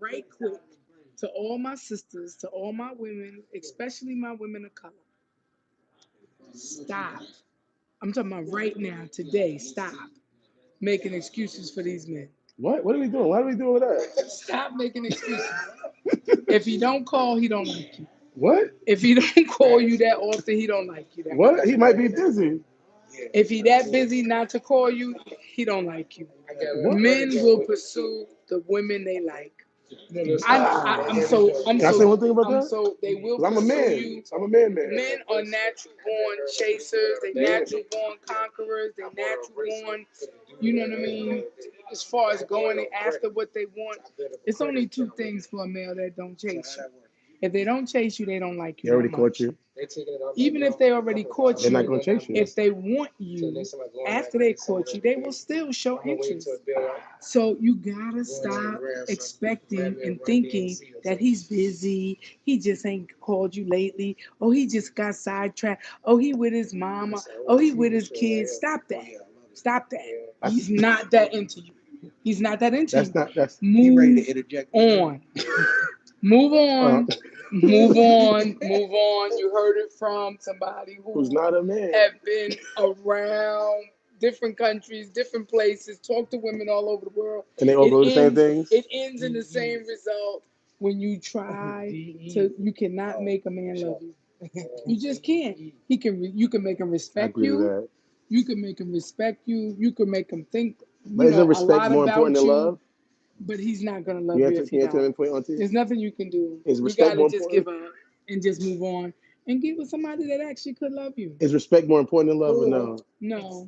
right quick to all my sisters, to all my women, especially my women of color. Stop. I'm talking about right now, today. Stop making excuses for these men. What? What are we doing? Why are we doing that? Stop making excuses. If he don't call, he don't like you. What? If he don't call you that often, he don't like you that much. What? He might be busy. If he that busy not to call you, he don't like you. What? Men will pursue the women they like. Can I say one thing about I'm that? so they will 'Cause I'm a pursue man. you. I'm a man. Men are natural born chasers. They Yeah. natural born conquerors. They natural born, you know what I mean? As far as going after what they want, it's only two things for a male that don't chase you. If they don't chase you, they don't like They you already that caught much. you. Even if they already caught They're not you, gonna chase you. if they want you after they caught you, they will still show interest. So you gotta stop expecting and thinking that he's busy. He just ain't called you lately. Oh, he just got sidetracked. Oh, he with his mama. Oh, he with his kids. Stop that. Stop that. He's not that into you. He's not that into you. That's Move on. Move uh, on. Move on. Move on. You heard it from somebody who's who not a man. have been around different countries, different places, talk to women all over the world. And they all go the same things. It ends in the same result when you try to. You cannot make a man love you. You just can't. You can make him I respect agree with you. that. You can make him respect you. You can make him think, But isn't a respect lot more important about than you. love? But he's not gonna love You you answer, if can he you answer don't. that point, Auntie? There's nothing you can do. Is You respect gotta more just important? give up and just move on and get with somebody that actually could love you. Is respect more important than love or no? No,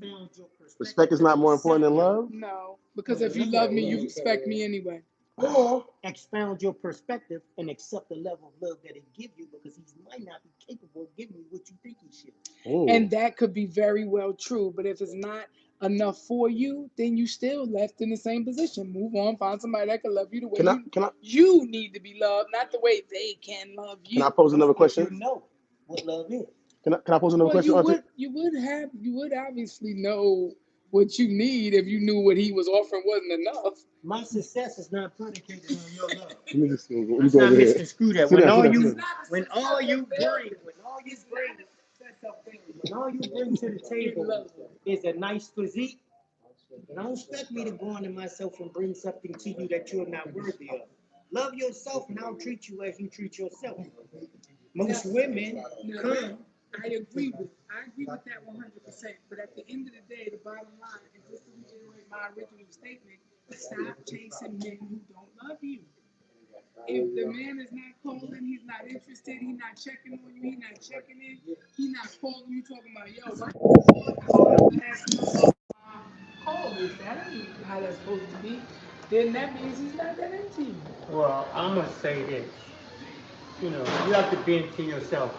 Respect is not more important than love? no, because if you love me, you respect me anyway. Or expound your perspective and accept the level of love that he give you because he might not be capable of giving you what you think he should. Ooh. And that could be very well true. But if it's not enough for you, then you still left in the same position. Move on, find somebody that can love you the way you need to be loved, not the way they can love Can I you. pose another But question? you know what love is. Can I pose another Well, question, Auntie? you would obviously know what you need if you knew what he was offering wasn't enough. My success is not predicated on your love. Let me just let me Let's go not over here. misconstrue that. Sit down, sit down, sit When down. all you bring, when all you bring to the table is a nice physique, don't expect me to go into myself and bring something to you that you're not worthy of. Love yourself, and I'll treat you as you treat yourself. Most women come. I agree with that 100%. But at the end of the day, the bottom line is just to reiterate my original statement: stop chasing men who don't love you. If the man is not calling, he's not interested, he's not checking on you, he's not checking in, he's not calling you talking about, yo, why you last month call list? That ain't how that's supposed to be. Then that means he's not that into you. Well, I'm gonna say this. You have to be into yourself.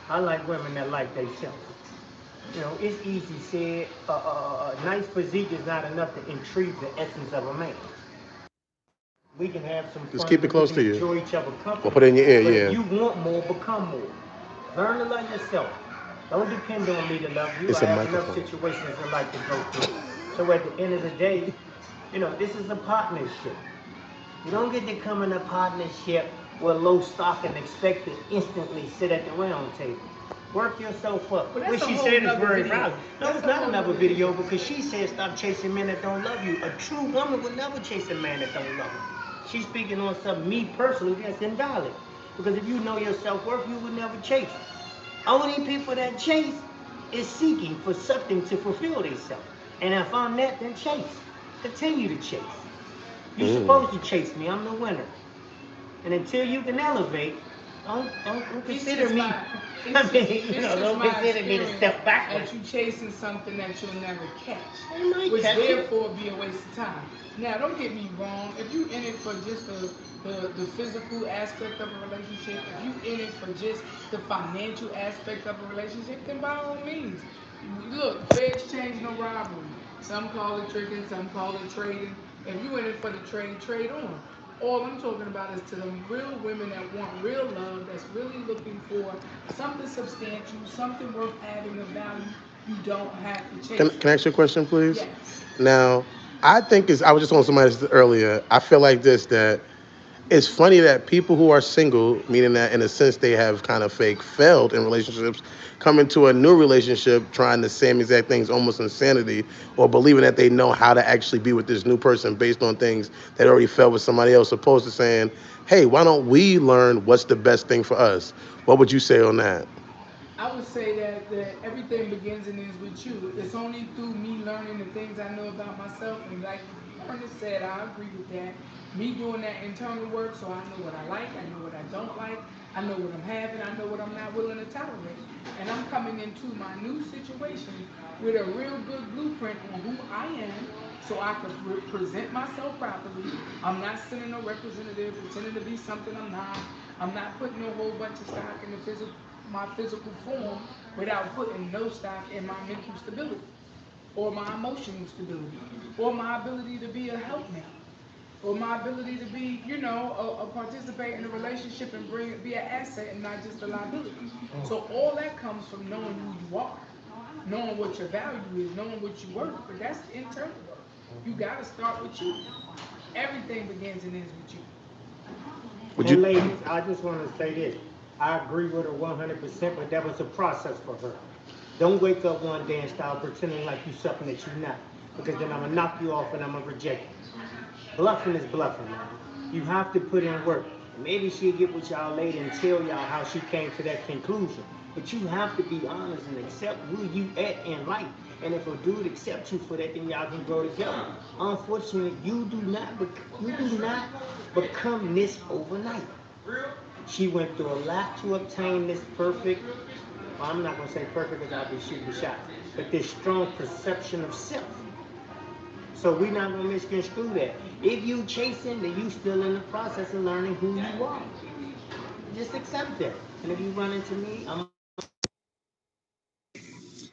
I like women that like themselves. It's easy said. A nice physique is not enough to intrigue the essence of a man. We can have some Just fun. keep it We close can to you. enjoy each other Or company. put it in your ear, But yeah. if you want more, become more. Learn to love yourself. Don't depend on me to love you. It's I a have enough microphone. situations in life to go through. So at the end of the day, this is a partnership. You don't get to come in a partnership with low stock and expect to instantly sit at the round table. Work yourself up. But What that's a she whole said is nother very video. valid. No, That's it's a not whole another nother video because she said stop chasing men that don't love you. A true woman would never chase a man that don't love her. She's speaking on something, me personally, that's invalid. Because if you know your self-worth, you would never chase. Only people that chase is seeking for something to fulfill themselves. And if I'm that, then chase. Continue to chase. You're supposed to chase me. I'm the winner. And until you can elevate, don't consider me. Don't consider me to step backwards. That you chasing something that you'll never catch, I might which catch it. therefore be a waste of time. Now, don't get me wrong. If you in it for just the physical aspect of a relationship, if you in it for just the financial aspect of a relationship, then by all means, look, fair exchange, no robbery. Some call it tricking, some call it trading. If you in it for the trade, trade on. All I'm talking about is to the real women that want real love, that's really looking for something substantial, something worth having of value. You don't have to chase Can I ask you a question, it. please? Yes. Now, I think I was just on somebody earlier. I feel like this that it's funny that people who are single, meaning that in a sense they have kind of fake failed in relationships, come into a new relationship trying the same exact things, almost insanity, or believing that they know how to actually be with this new person based on things that already felt with somebody else, opposed to saying, hey, why don't we learn what's the best thing for us? What would you say on that? I would say that everything begins and ends with you. It's only through me learning the things I know about myself, and like Ernest said, I agree with that. Me doing that internal work, so I know what I like, I know what I don't like, I know what I'm having, I know what I'm not willing to tolerate, and I'm coming into my new situation with a real good blueprint on who I am, so I can present myself properly. I'm not sending no representative pretending to be something I'm not. I'm not putting a whole bunch of stock in the physical my physical form without putting no stock in my mental stability or my emotional stability or my ability to be a helpmate or my ability to be, a participate in a relationship and be an asset and not just a liability. So all that comes from knowing who you are, knowing what your value is, knowing what you worth. But that's the internal work. You got to start with you. Everything begins and ends with you. Would And you? ladies, I just want to say this. I agree with her 100%, but that was a process for her. Don't wake up one day and start pretending like you're something that you're not, because then I'm going to knock you off and I'm going to reject you. Bluffing is bluffing, man. You have to put in work. And maybe she'll get with y'all later and tell y'all how she came to that conclusion. But you have to be honest and accept who you at in life. And if a dude accepts you for that, then y'all can grow together. Unfortunately, you do not become this overnight. She went through a lot to obtain this perfect, well, I'm not going to say perfect because I'll be shooting the shot, but this strong perception of self. So we're not gonna misconstrue that. If you chasing, then you still in the process of learning who you are. Just accept that. And if you run into me, I'm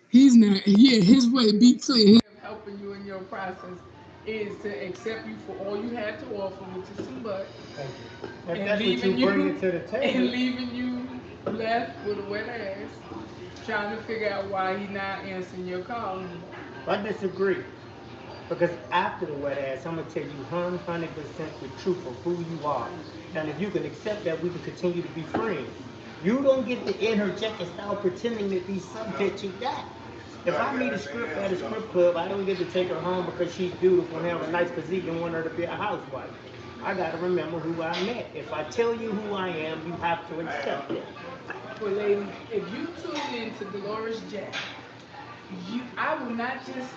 He's not. Yeah, his way. Be clear. Helping you in your process is to accept you for all you had to offer, which is some butt, thank you. If and that's what you leaving bringing you to the and table, leaving you left with a wet ass, trying to figure out why he not answering your call anymore. I disagree. Because after the wet ass, I'm gonna tell you 100% the truth of who you are. And if you can accept that, we can continue to be friends. You don't get to interject and start pretending to be something that you're not. If I meet a script at a script club, I don't get to take her home because she's beautiful and have a nice physique and want her to be a housewife. I gotta remember who I met. If I tell you who I am, you have to accept it. Well, ladies, if you tune in to Dolores Jack, I will not just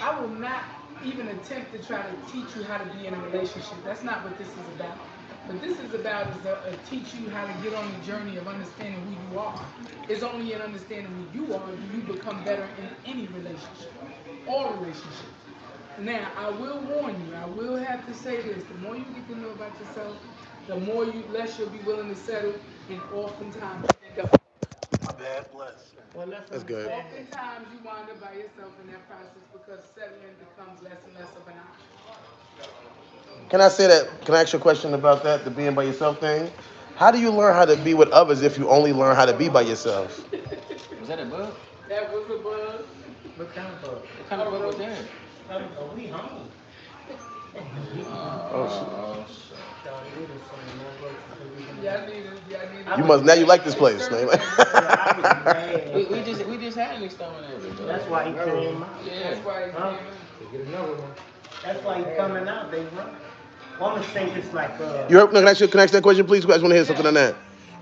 I will not even attempt to try to teach you how to be in a relationship. That's not what this is about. What this is about is teach you how to get on the journey of understanding who you are. It's only in understanding who you are do you become better in any relationship, all relationships. Now, I will warn you. I will have to say this: the more you get to know about yourself, the less you'll be willing to settle, and oftentimes you end up. My bad, bless. Well, let's That's good. understand this. Oftentimes you wind up by yourself in that process because settling becomes less and less of an option. Can I say that? Can I ask you a question about that, the being by yourself thing? How do you learn how to be with others if you only learn how to be by yourself? Was that a bug? That was a bug. What kind of bug? What kind A of bug was roach. that? Are we home? Oh shit. Oh, shit. Y'all need us some more roaches so we can. Y'all need it. Y'all need I You it. was must now you like mad. this place, man. Yeah, I was mad. We just had an exterminator, That's bro. why he came out. Yeah. That's why he Huh? came out. Get another one. That's why he's coming out, they run. Well, I'm gonna say this like You heard, no, can I ask that question, please? I just want to hear something on Yes. that.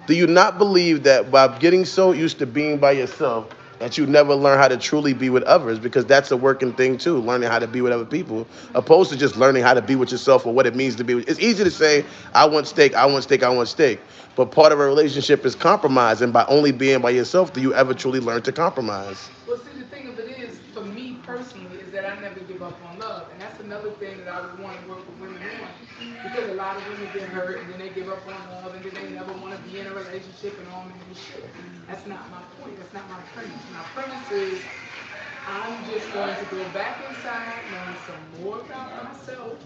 Do you not believe that by getting so used to being by yourself that you never learn how to truly be with others? Because that's a working thing too, learning how to be with other people, opposed to just learning how to be with yourself or what it means to be. It's easy to say, I want steak, I want steak, I want steak. But part of a relationship is compromise, and by only being by yourself, do you ever truly learn to compromise? Well, see, the thing of it is, for me personally, is that I never give up on love, and that's another thing that I would want to work with women on, because a lot of women get hurt and then they give up on love, and then they never want to be in a relationship and all man and shit. That's not my point. That's not my premise. My premise is I'm just going to go back inside, learn some more about myself,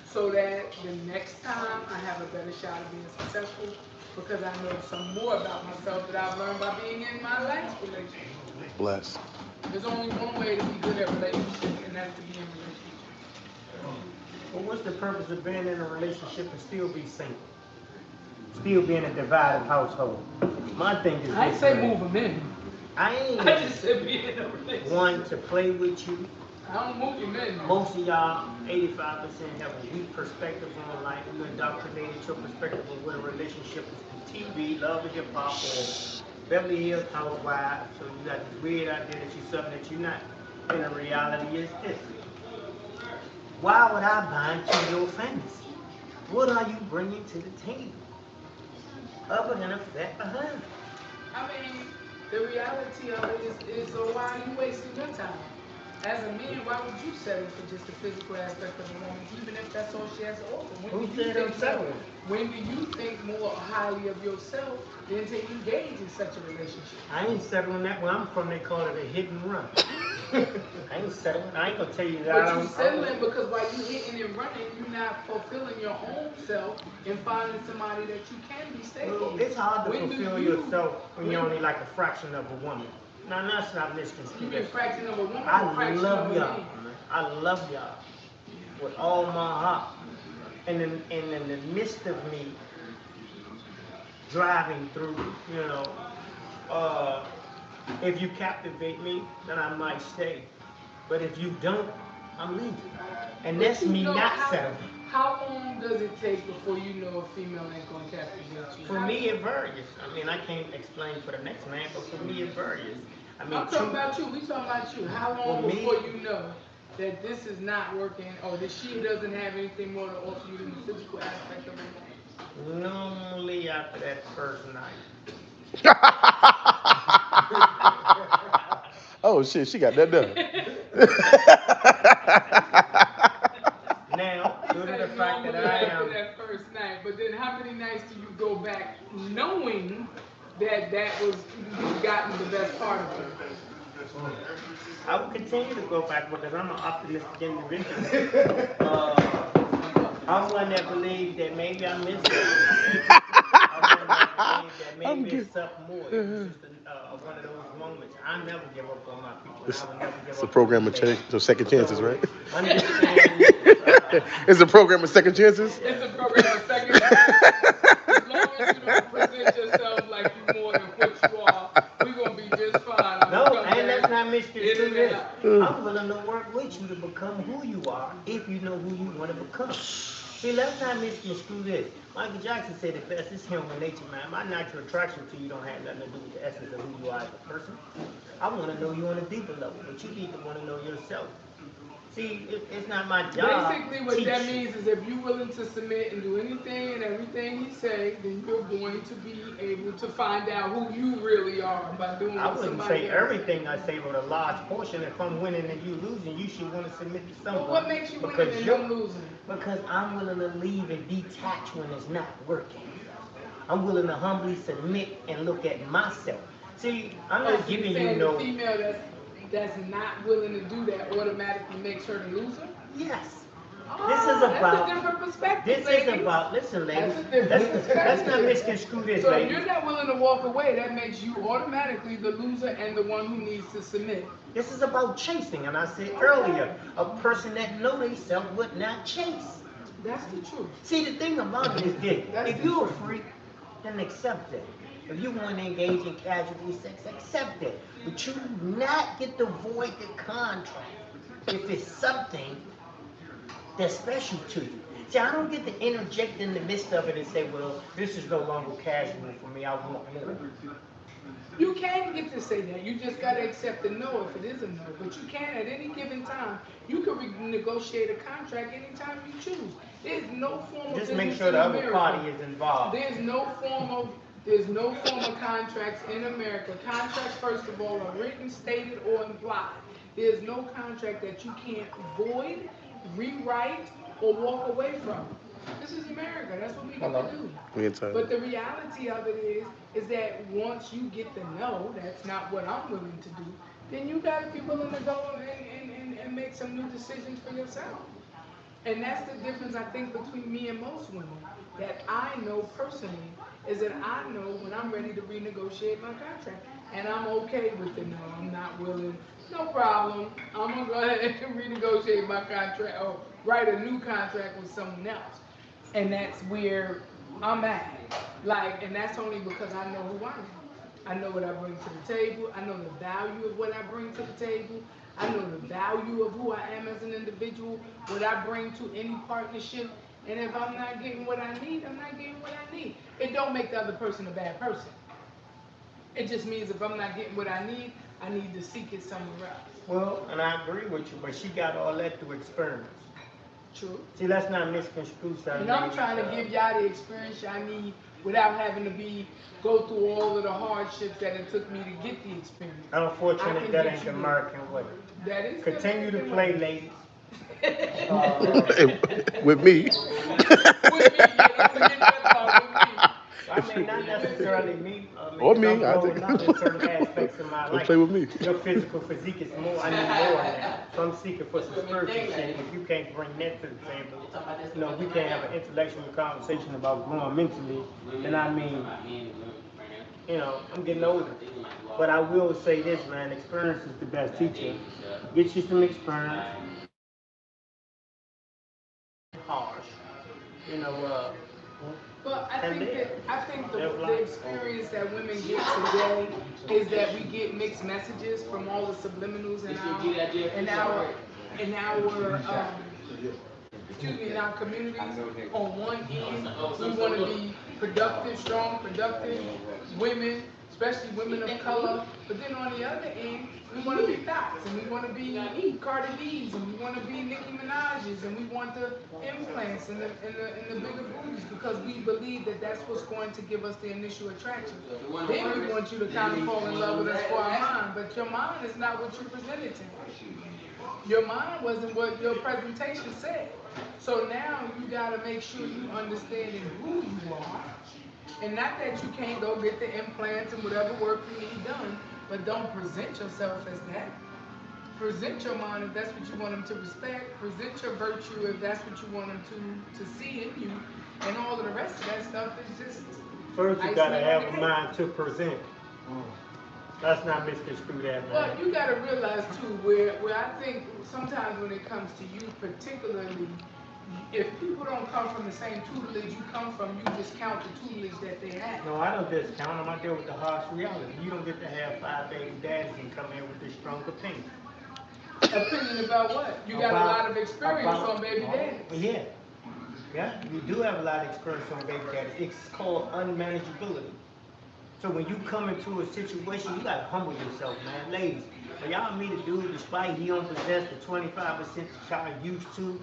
so that the next time I have a better shot of being successful, because I know some more about myself that I've learned by being in my last relationship. Bless. There's only one way to be good at relationships, and that's to be in relationships. Well, what's the purpose of being in a relationship and still be single? Still being a divided household. My thing is I ain't this, say man. move them in. I I ain't just said be in a relationship. one to play with you. I don't move them in. Most of y'all, 85%, have a weak perspective on life. You indoctrinated your perspective of what a relationship is from TV, Love and Hip Hop, or Beverly Hills Housewives. So you got this weird idea that you're something that you're not. And the reality is this. Why would I buy into your fantasy? What are you bringing to the table? Other than a fat behind. I mean, the reality of it is so why are you wasting your time? As a man, why would you settle for just the physical aspect of a woman, even if that's all she has to offer? Who said I'm settling? When do you think more highly of yourself than to engage in such a relationship? I ain't settling that. Where I'm from, they call it a hit and run. I ain't settling. I ain't gonna tell you that. But you settling because while you hitting and running, you're not fulfilling your own self and finding somebody that you can be stable. It's hard to When fulfill yourself when you're only like a fraction of a woman. Now, that's not You misconstrued. mean fraction of a woman or I fraction love of a y'all. man? I love y'all with all my heart. And in the midst of me driving through, you know, if you captivate me, then I might stay. But if you don't, I'm leaving. And But that's you me know not settling. How long does it take before you know a female ain't gonna captivate you? For me, it varies. I mean, I can't explain for the next man, but for me, it varies. I mean, I'm talking about you. We talking about you. How long For me- before you know that this is not working, or that she doesn't have anything more to offer you than the physical aspect of it? normally after that first night. Oh shit, she got that done. Now, due to the Said fact that normally I after am, that first night, but then how many nights do you go back knowing that you've gotten the best part of it? I will continue to go back because I'm an optimistic individual. I'm one that believes that maybe I missed it. I'm one that believes that I'm maybe good. it's something more. It was just one of those moments. I never give up on my people. And I will never give It's a up program on of you, ladies. so second chances, So, right? Understand. It's a program of second chances. It's a program of second chance. As long as you don't present yourself like you more than what you are, we're gonna be just fine. I'm No, gonna come and let's back not in misconstrue and this. out. I'm willing to work with you to become who you are if you know who you want to become. See, let's not misconstrue this. Michael Jackson said it best, it's human nature, man. My natural attraction to you don't have nothing to do with the essence of who you are as a person. I want to know you on a deeper level, but you need to want to know yourself. See, it's not my job. Basically, what that means is if you're willing to submit and do anything and everything he say, then you're going to be able to find out who you really are by doing I what wouldn't somebody say else. everything I say, but a large portion. If I'm winning and you losing, you should want to submit to someone. But what makes you winning because and you're them losing? Because I'm willing to leave and detach when it's not working. I'm willing to humbly submit and look at myself. See, I'm Oh, not so you're giving you saying no. the female that's not willing to do that automatically makes her the loser? Yes. Oh, This is that's about. a different perspective, This ladies. is about. Listen, ladies. That's a different Let's not perspective. misconstrue this, So if ladies. you're not willing to walk away, that makes you automatically the loser and the one who needs to submit. This is about chasing, and I said earlier, a person that know themselves would not chase. That's the truth. See, the thing about it is this: That's if the you're a truth. freak, then accept it. If you want to engage in casual sex, accept it. But you do not get to void the contract if it's something that's special to you. See, I don't get to interject in the midst of it and say, well, this is no longer casual for me, I want more. You can get to say that. You just got to accept the no if it is a no. But you can at any given time. You can negotiate a contract anytime you choose. There's no form of Just business make sure in the other America. party is involved. There's no form of contracts in America. Contracts, first of all, are written, stated, or implied. There's no contract that you can't void, rewrite, or walk away from. This is America. That's what we get to do. Me and Tyler. But the reality of it is that once you get the no, that's not what I'm willing to do, then you got to be willing to go and make some new decisions for yourself. And that's the difference, I think, between me and most women. That I know personally is that I know when I'm ready to renegotiate my contract. And I'm okay with the no. I'm not willing. No problem. I'm going to go ahead and renegotiate my contract. write a new contract with someone else. And that's where I'm at. Like, and that's only because I know who I am. I know what I bring to the table. I know the value of what I bring to the table. I know the value of who I am as an individual, what I bring to any partnership. And if I'm not getting what I need, I'm not getting what I need. It don't make the other person a bad person. It just means if I'm not getting what I need to seek it somewhere else. Well, and I agree with you, but she got all that through experience. True. See, let's not misconstrue something. And I'm trying to give y'all the experience y'all need without having to go through all of the hardships that it took me to get the experience. Unfortunately, that ain't the American way. That is Continue to play, ladies. With me. With me, yeah, don't forget that part, with me. I mean, not necessarily me. Or me, I'm I growing think. up in certain aspects of my Don't life. play with me. Your physical physique is more, I need more than that. So I'm seeking for some spiritual shit. If you can't bring that to the table, we can't have an intellectual conversation about growing mentally, then I mean, I'm getting older. But I will say this, man, experience is the best teacher. Get you some experience. Harsh. You know, But I think the experience that women get today is that we get mixed messages from all the subliminals in our communities. On one end, we want to be productive, strong, productive women, especially women of color. But then on the other end, we want to be thoughts, and we want to be Cardi B's, and we want to be Nicki Minaj's, and we want the implants and the bigger booties because we believe that that's what's going to give us the initial attraction. Then we want you to kind of fall in love with us for our mind, but your mind is not what you presented to me. Your mind wasn't what your presentation said. So now you got to make sure you understanding who you are. And not that you can't go get the implants and whatever work you need done, but don't present yourself as that. Present your mind if that's what you want them to respect. Present your virtue if that's what you want them to see in you. And all of the rest of that stuff is just. First, you got to have a mind to present. Let's not misconstrue that, man. But you got to realize too, where I think sometimes when it comes to you, particularly, if people don't come from the same tutelage you come from, you discount the tutelage that they have. No, I don't discount them. I deal with the harsh reality. You don't get to have 5 baby daddies and come in with this strong opinion. Opinion about what? You got a lot of experience on baby daddies. Yeah, you do have a lot of experience on baby daddies. It's called unmanageability. So when you come into a situation, you gotta humble yourself, man. Ladies, for y'all meet a dude, despite he don't possess the 25% that y'all used to,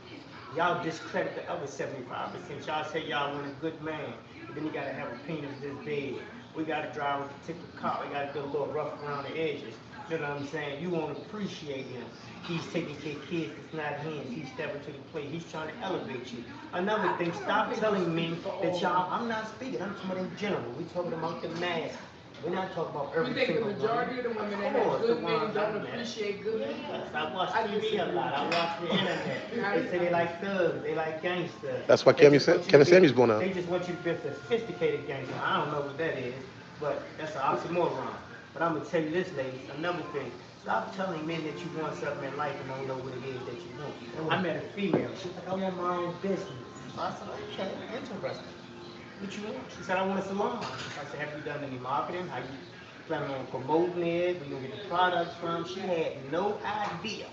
y'all discredit the other 75%. Y'all say y'all want a good man, but then you gotta have a penis this big. We gotta drive a particular car. We gotta do a little rough around the edges. You know what I'm saying? You won't appreciate him. He's taking care of kids, it's not him. He's stepping to the plate. He's trying to elevate you. Another thing, stop telling me that y'all, I'm not speaking, I'm talking in general. We're talking about the mass. We're not talking about every single woman. You think the majority of the women that have good men don't appreciate good men? Yes, I watch TV a lot. I watch the internet. They say they like thugs, they like gangsters. That's why Kevin Samuels born out. They just want you to be a sophisticated gangster. I don't know what that is, but that's an oxymoron. But I'm going to tell you this, ladies, another thing. Stop telling men that you want something in life and don't know what it is that you want. I met a female. She's like, I want my own business. So I said, okay, interesting. What you want? She said, I want a salon. I said, have you done any marketing? How you planning on promoting it? Where you going to get the products from? She had no idea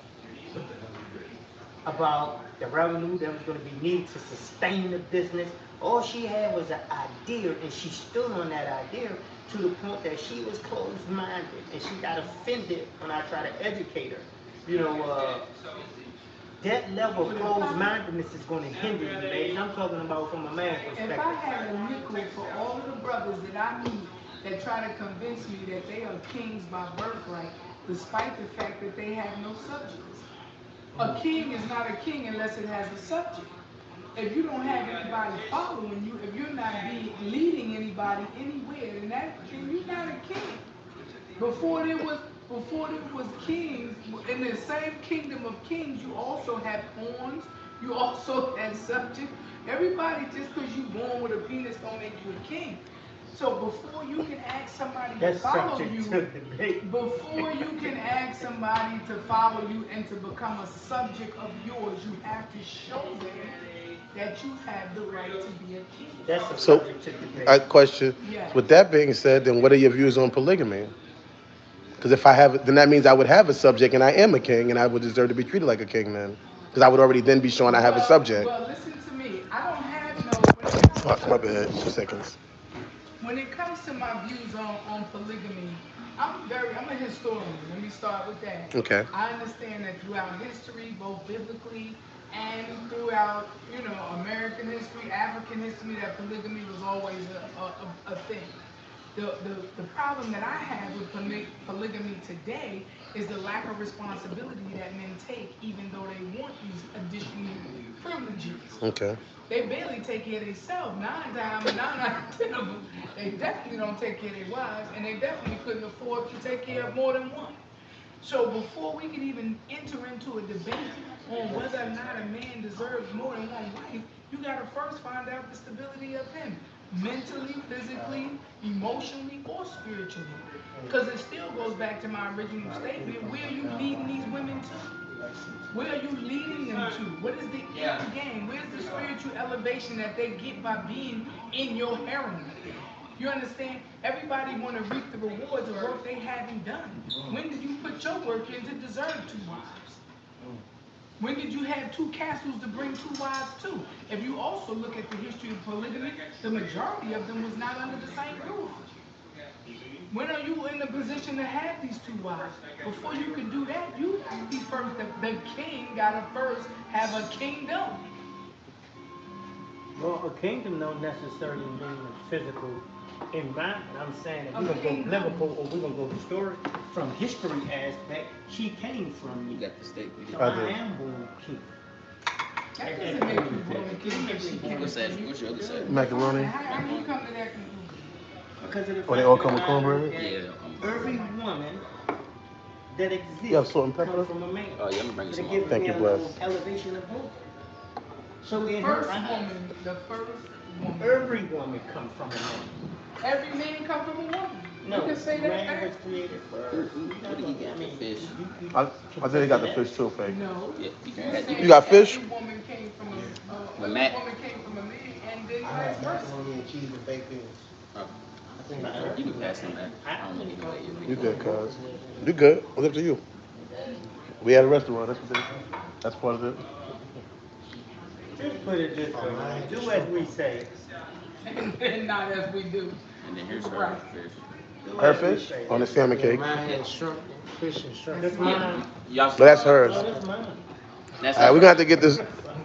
about the revenue that was going to be needed to sustain the business. All she had was an idea, and she stood on that idea to the point that she was closed-minded, and she got offended when I tried to educate her. That level of closed-mindedness is going to hinder you, ladies. I'm talking about from a man's perspective. If I had a nickel for all of the brothers that I meet that try to convince me that they are kings by birthright, despite the fact that they have no subjects. A king is not a king unless it has a subject. If you don't have anybody following you, if you're not leading anybody anywhere, then you're not a king. Before there was kings, in the same kingdom of kings, you also had pawns, you also had subjects. Everybody, just because you're born with a penis don't make you a king. So before you can ask somebody to That's follow subject you, to debate. before you can ask somebody to follow you and to become a subject of yours, you have to show them that you have the right to be a king. That's a So, subject to I debate. question. Yes. With that being said, then what are your views on polygamy? Because if I have, then that means I would have a subject, and I am a king, and I would deserve to be treated like a king then, because I would already then be showing I have a subject. Well, listen to me. I don't have no. When it comes Fuck, my to bad. 2 seconds. when it comes to my views on polygamy, I'm a historian. Let me start with that. Okay. I understand that throughout history, both biblically and throughout, American history, African history, that polygamy was always a thing. The problem that I have with polygamy today is the lack of responsibility that men take, even though they want these additional privileges. Okay. They barely take care of themselves. 9 out of 10 of them, they definitely don't take care of their wives, and they definitely couldn't afford to take care of more than one. So before we can even enter into a debate on whether or not a man deserves more than one wife, you gotta first find out the stability of him, mentally, physically, emotionally, or spiritually. Because it still goes back to my original statement: where are you leading these women to? Where are you leading them to? What is the end game? Where's the spiritual elevation that they get by being in your harem? You understand? Everybody want to reap the rewards of work they haven't done. When did you put your work in to deserve two wives? When did you have two castles to bring two wives to? If you also look at the history of polygamy, the majority of them was not under the same roof. When are you in a position to have these two wives? Before you can do that, you have to be first. The king gotta first have a kingdom. Well, a kingdom don't necessarily mean a physical environment. I'm saying if A we're gonna go kingdom. Liverpool or we're gonna go historic from history aspect, she came from You me. got the steak. So I I do. am born king. That doesn't make you born a king if she came What's that? from you. What's your other side? Macaroni. How you come to that conclusion? Because of the Oh, they fact all of come the with matter cornbread? that Yeah. every woman that You have exists salt and pepper? comes from a man. Oh, yeah, I'm gonna bring you So some they give more. Thank me you, a bless. level of elevation of both. So The in her first eyes, woman, every woman comes from a man. every man come from a woman. No, You can say that man was fact. created first. What do you got? I mean, Fish. I think they got the fish too, fake. No. Yeah, You're saying You got fish? every woman came from But every Matt. woman came from a man, and then I vice have versa. macaroni and cheese and baked beans. Oh, I think you can pass him that. I don't need to weigh you. You good, cuz. You good. What's up to you? We at a restaurant. That's what they. That's part of it. just put it this way, man. Do as we say. And not as we do. And then here's her Right. fish. Do Her as we fish say. on the salmon Yeah, cake. mine had shrimp, fish and shrimp. That's mine. Y'all. But that's hers. No, that's mine. That's All right, we're gonna have to get this.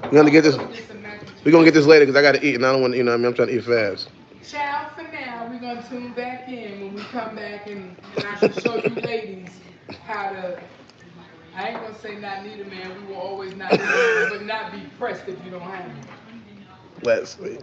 We're gonna get this. Let me get some mac and We're gonna get cheese. this later because I gotta eat, and I don't want. You know, what I mean, I'm trying to eat fast. Ciao for now. We're gonna tune back in when we come back, and I can show you ladies how to. I ain't gonna say not need a man. We will always not need a man, but not be pressed if you don't have one. Let's wait.